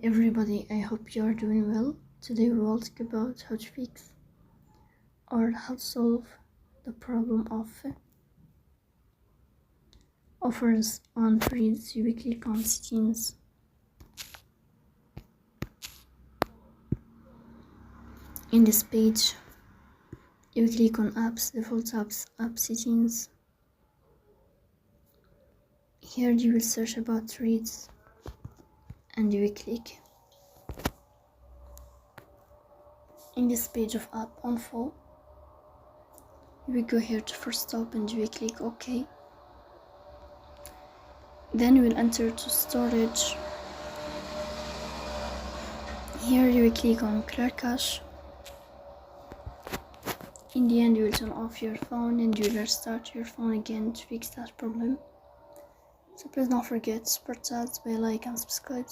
Everybody, I hope you are doing well. Today we will talk about how to fix or how to solve the problem of offers on threads. You will click on settings. In this page, you will click on apps, default apps, app settings. Here you will search about threads and you will click. In this page of app info, you will go here to first stop and you will click OK. Then you will enter to storage. Here you will click on clear cache. In the end, you will turn off your phone and you will restart your phone again to fix that problem. So please don't forget to support us by like and subscribe.